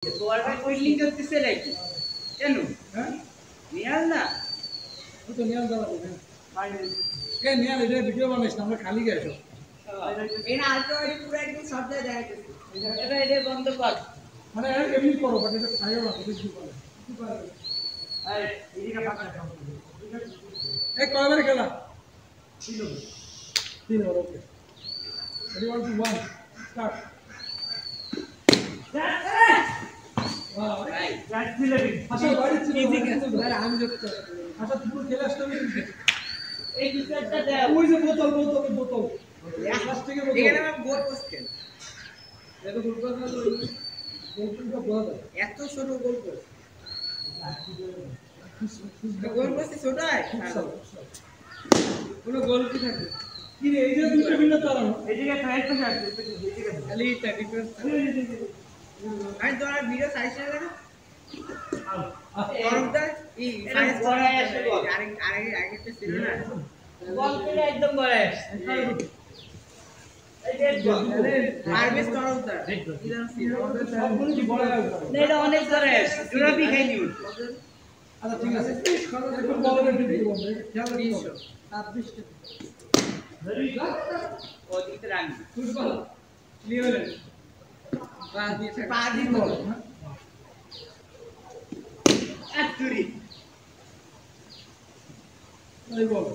তোমার ভাই ফিল্ডিং করতেছে নাকি কেন হ্যাঁ নিয়াল না ও তো নিয়াল দাও না ভাই কে নিয়াল এটা ভিডিও বানাইছ না আমরা খালি গেছো এনা আলট্রাওয়াইড পুরো একদম সব জায়গায় দেখাইতেছে এটা বন্ধ কর মানে এমনি করো বাট এটা খাইও না কিছু করে কি করে এই এদিকে পাকা কাম করো এই কয়বার খেলা তিন over okay ready 1 to 1 start wow right that's the level আচ্ছা বাড়ি ছিল আরে আমি দেখতে আচ্ছা পুরো খেলা স্টার্ট হয়েছে এই দুইটা দাও ওই যে বোতল লাস্ট থেকে বোতল এখানে আমি গোল পোস্ট খেল এত গোল পোস্ট না গোলটা বড় এত ছোট গোল পোস্ট গোল পোস্ট ছোট হয় পুরো গোল কি থাকে কি রে এই যে দুটো ভিন্ন তারা এদিকে সাইড পাশে আছে এদিকে খালি এটা ডিফারেন্স আমি তো আর ভিডিও সাইজ না না করমটা এই সাইজ বড় আছে বল আগে তো ছিল না বল পেলে একদম বড় আছে এই যে মারবেস করমটা ইদান ছিল সবগুলো কি বড় আছে না এটা অনেক বড় আছে জোড়া বি খাই নিউ আচ্ছা ঠিক আছে একটু বলের ভিডিও বলবে খেলা 26 ধরি ও দিতে রাখি ফুটবল ক্লিয়ার পাদি বল আটুরি এই বল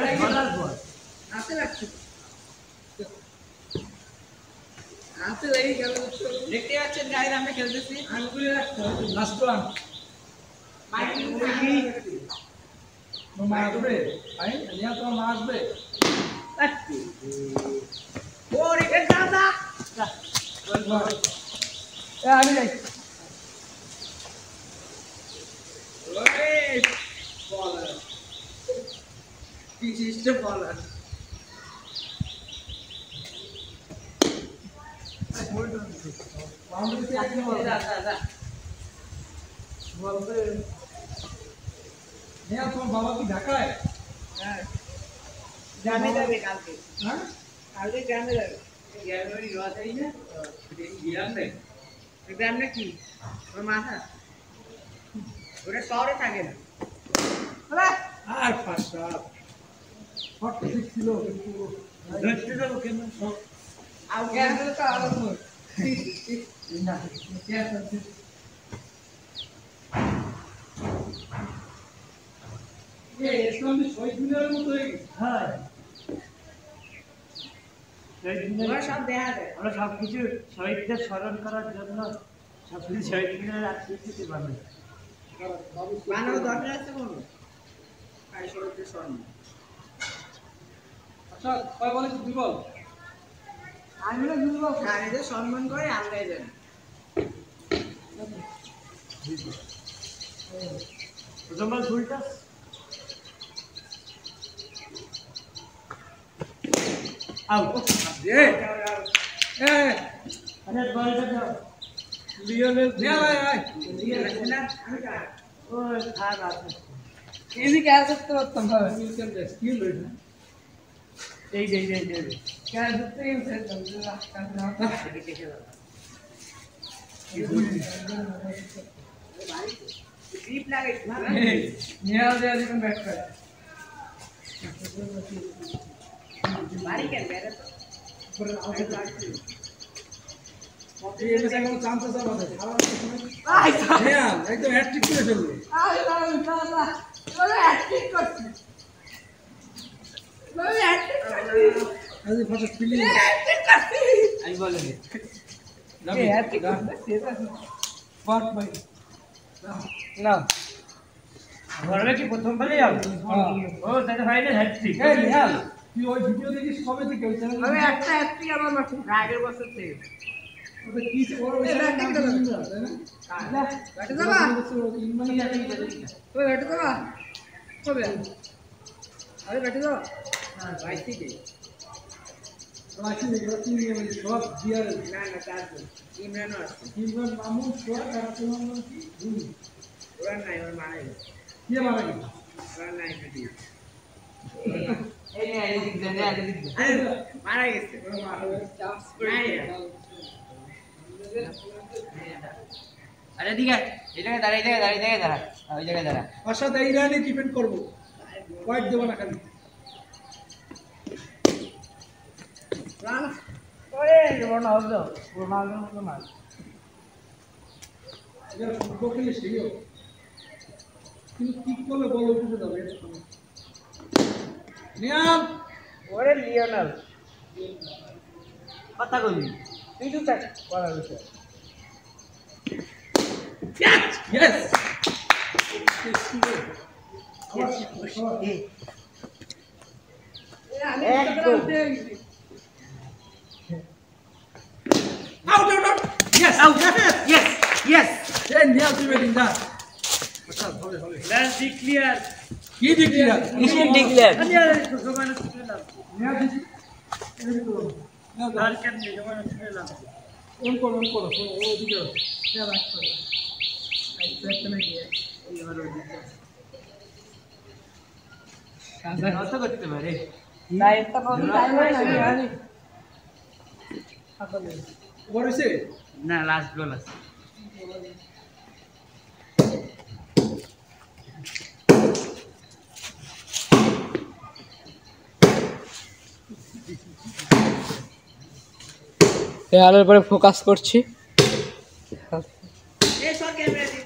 এই বলার বল হাতে রাখছি হাতে লেগে গেল দেখতে পাচ্ছেন গাইস আমরা খেলতেছি আঙ্গুলে রাখতে হবে লাস্ট ওয়ান মাইকি মারবে আই নিয়া তো মারবে আচ্ছা ওরে কে দাদা এ আমি যাই ওরে বলার পিছিষ্ট বলার বাউন্ডারি তে আগে বল দাদা বলবে নিয়া তোমার বাবা কি ঢাকায় হ্যাঁ জানে যাবে কালকে হ্যাঁ কালকে জানে যাবে গ্যারান্টি রস আই না গিলাম নাই গ্রাম না কি ওর মাথা ওরে শহরে থাকে না আরে আর পাঁচটা 46 ছিল ধরতে যাবো কেন আর গ্যারান্টি তো আলাদা না কি আছে এই ইসলামী শহীদ মিনারের মতো হয়ে গেছে হ্যাঁ আমরা সব দেখা যায় আমরা সবকিছু শহীদদের স্মরণ করার জন্য সবকিছু শহীদ মিনারে আকৃতিতে বানাই বানানো দরকার আছে কোনো আর শহীদদের স্মরণ আচ্ছা কয় বলে দুই বল আমি না দুই বল এদের সম্মান করে আল্লাহ জানে জমাল ফুলটা আউট এ এ আরে বলটা দাও লিওনেল নিয়া ভাই লিওনেল না ও খারাপ আছে ইজি ক্যাচ করতে পারতাম ভাই মিলকেন দে স্কিল রইছে এই ক্যাচ করতে গেছে আল্লাহ কান্না দেখে খেলা ভাই গ্রিপ লাগাই না নিয়া দে এখন ব্যাট করে বাড়ি কেন বেরে তো পুরো আউট লাগছে এই এমএস এখন চান্স আছে আমাদের খারাপ আই হ্যাঁ একদম হ্যাটট্রিক করে ফেলবে আই না ওরে হ্যাটট্রিক করছে ওরে হ্যাটট্রিক করছে আরে ফটো ফিলিং হ্যাটট্রিক করছে আমি বলে নি এই হ্যাটট্রিক করছে সেটা বাট ভাই না ঘরে কি প্রথম বলে যাও ও দাদা ভাই না হ্যাটট্রিক এই নিহাল তুই ওই ভিডিও দেখিস কবে থেকে ওই চ্যানেলে আমি একটা হ্যাটট্রিক আমার মাঠে আগের বছর থেকে ওটা কি ওর ওই হ্যাটট্রিক তাই না ব্যাটে যাবা ইনমানি হ্যাটট্রিক ওই ব্যাটে যাবা কবে আরে ব্যাটে যাবা হ্যাঁ 22 থেকে রাখি রাখি সব দিয়ার না তার ইমরান আছে ইমরান মামুন সব আর তোমার কি ওরা নাই ওর মারা গেছে কে মারা গেছে ওরা নাই ভিডিও মারা গেছে আরে ঠিক আছে এই জায়গায় দাঁড়া ওই জায়গায় দাঁড়া আশা দেই রানি ডিপেন্ড করব হোয়াইট দেব না খালি রান ওরে রোনালদো রোনালদো না এটা ফুটবল খেলে সেইও কিন্তু কিক করলে বল উঠে যাবে নিয়াম ওরে লিওনেল কথা কইলি তুই তো থাক করার বিষয় Yes! Yes! Out! Yes! Out! Yes! Yes! Then Niall Pivetin done. Let's declare. He declared. Mission declared. Niall on করতে পারে না এটা কোনো টাইম হয় What is it? না লাস্ট গোল আছে আলোর পরে ফোকাস করছি এই সর ক্যামেরা দি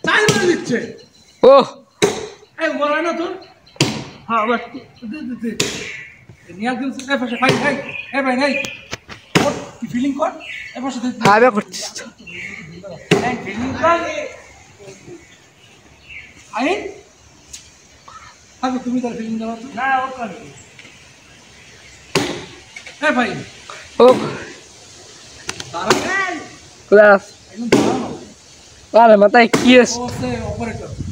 টাইম মানে দিচ্ছে ও এই বড় না তো হ্যাঁ বাস দে নিয়াল দিন এ পাশে ভাই এ ভাই নাই কি ফিলিং কর এ পাশে দে আবে করছিস এই ফিলিং কর আইন আগে তুমি তার ফিলিং দাও না ও কর এ ভাই ও তারা ক্লাস একদম দাঁড়ানো আরে মাথায় কি আছে ও সে অপারেটর